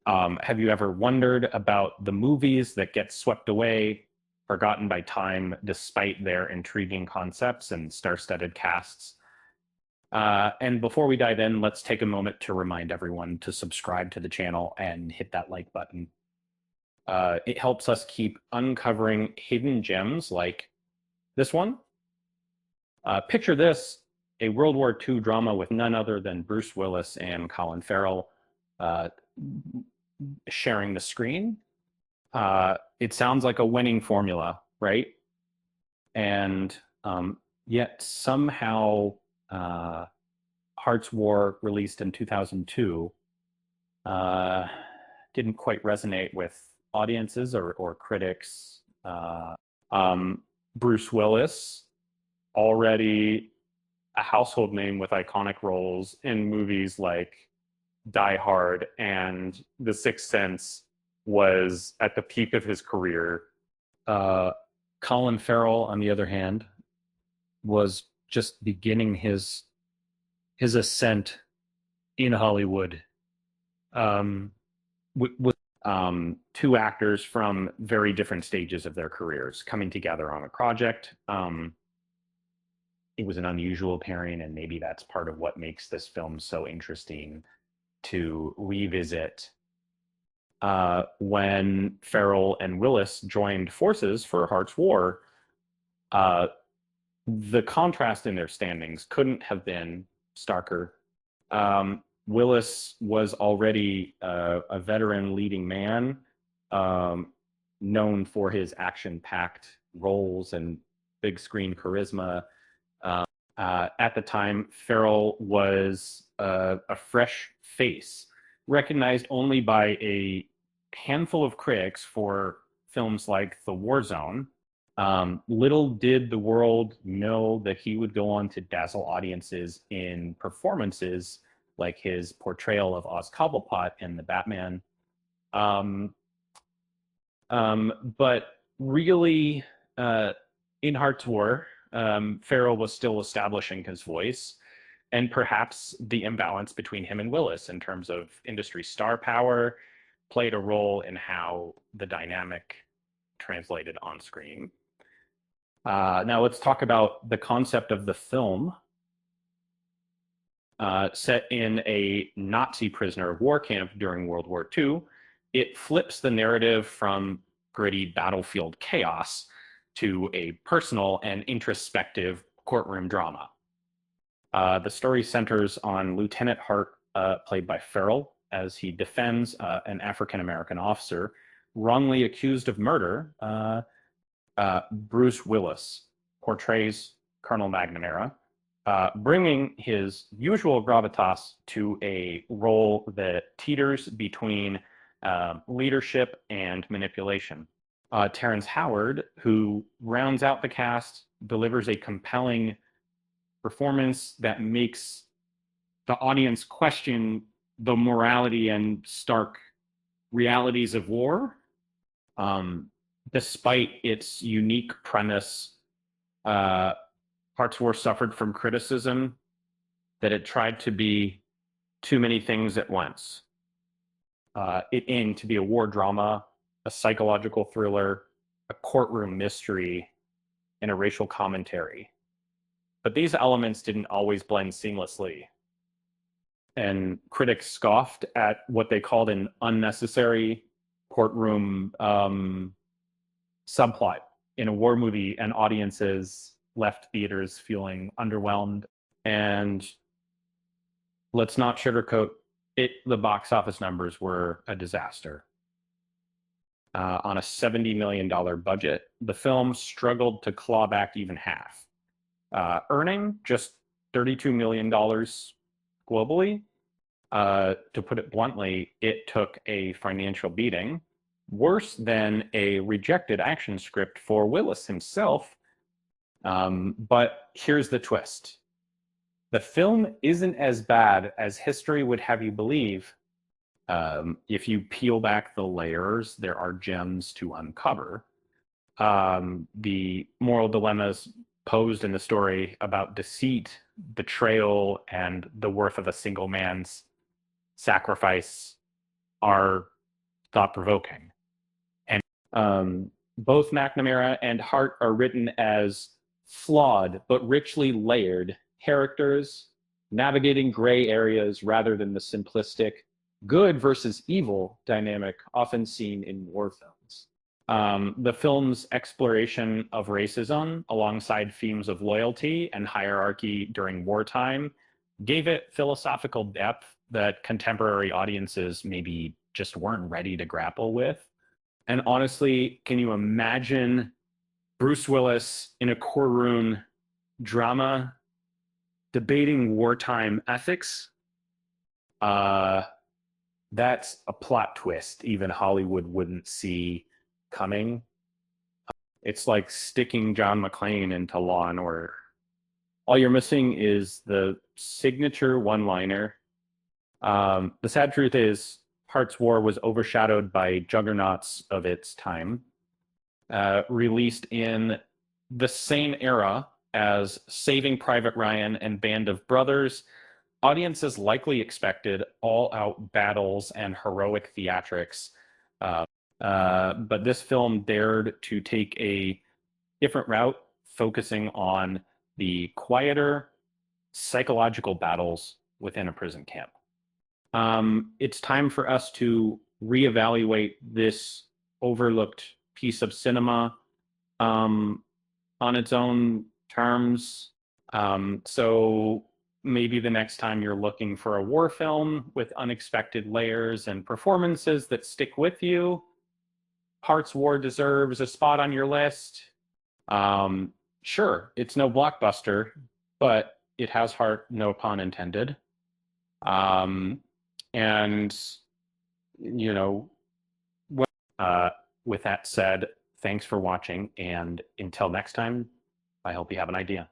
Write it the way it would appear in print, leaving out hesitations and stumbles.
Have you ever wondered about the movies that get swept away, forgotten by time, despite their intriguing concepts and star-studded casts? And before we dive in, let's take a moment to remind everyone to subscribe to the channel and hit that like button. It helps us keep uncovering hidden gems like this one. Picture this, a World War II drama with none other than Bruce Willis and Colin Farrell uh, sharing the screen. It sounds like a winning formula, right? And yet somehow Hart's War, released in 2002, didn't quite resonate with audiences or critics. Bruce Willis, already a household name with iconic roles in movies like Die Hard and The Sixth Sense, was at the peak of his career. Colin Farrell, on the other hand, was just beginning his ascent in Hollywood. With two actors from very different stages of their careers coming together on a project. It was an unusual pairing, and maybe that's part of what makes this film so interesting to revisit. When Farrell and Willis joined forces for Hart's War, the contrast in their standings couldn't have been starker. Willis was already a veteran leading man, known for his action-packed roles and big screen charisma. At the time, Farrell was a fresh face, recognized only by a handful of critics for films like The War Zone. Little did the world know that he would go on to dazzle audiences in performances like his portrayal of Oz Cobblepot in The Batman. But really, in Hart's War, Farrell was still establishing his voice, and perhaps the imbalance between him and Willis in terms of industry star power played a role in how the dynamic translated on screen. Now let's talk about the concept of the film. Set in a Nazi prisoner of war camp during World War II, it flips the narrative from gritty battlefield chaos to a personal and introspective courtroom drama. The story centers on Lieutenant Hart, played by Farrell, as he defends an African-American officer wrongly accused of murder. Bruce Willis portrays Colonel McNamara, bringing his usual gravitas to a role that teeters between leadership and manipulation. Terrence Howard, who rounds out the cast, delivers a compelling performance that makes the audience question the morality and stark realities of war. Despite its unique premise, Hart's War suffered from criticism that it tried to be too many things at once. It aimed to be a war drama, a psychological thriller, a courtroom mystery, and a racial commentary. But these elements didn't always blend seamlessly. And critics scoffed at what they called an unnecessary courtroom subplot in a war movie, and audiences left theaters feeling underwhelmed. And let's not sugarcoat it, the box office numbers were a disaster. On a $70 million budget, the film struggled to claw back even half, earning just $32 million globally. To put it bluntly, it took a financial beating, worse than a rejected action script for Willis himself. But here's the twist. The film isn't as bad as history would have you believe. If you peel back the layers, there are gems to uncover. The moral dilemmas posed in the story about deceit, betrayal, and the worth of a single man's sacrifice are thought-provoking. And both McNamara and Hart are written as flawed but richly layered characters, navigating gray areas rather than the simplistic good versus evil dynamic often seen in war films. The film's exploration of racism, alongside themes of loyalty and hierarchy during wartime, gave it philosophical depth that contemporary audiences maybe just weren't ready to grapple with. And honestly, can you imagine Bruce Willis in a courtroom drama debating wartime ethics? That's a plot twist even Hollywood wouldn't see coming. It's like sticking John McClane into Law and Order. All you're missing is the signature one-liner. The sad truth is, Hart's War was overshadowed by juggernauts of its time. Released in the same era as Saving Private Ryan and Band of Brothers, audiences likely expected all-out battles and heroic theatrics. But this film dared to take a different route, focusing on the quieter psychological battles within a prison camp. It's time for us to reevaluate this overlooked piece of cinema on its own terms. So maybe the next time you're looking for a war film with unexpected layers and performances that stick with you, Hart's War deserves a spot on your list. Sure, it's no blockbuster, but it has heart, no pun intended. And, you know, with that said, thanks for watching. And until next time, I hope you have an idea.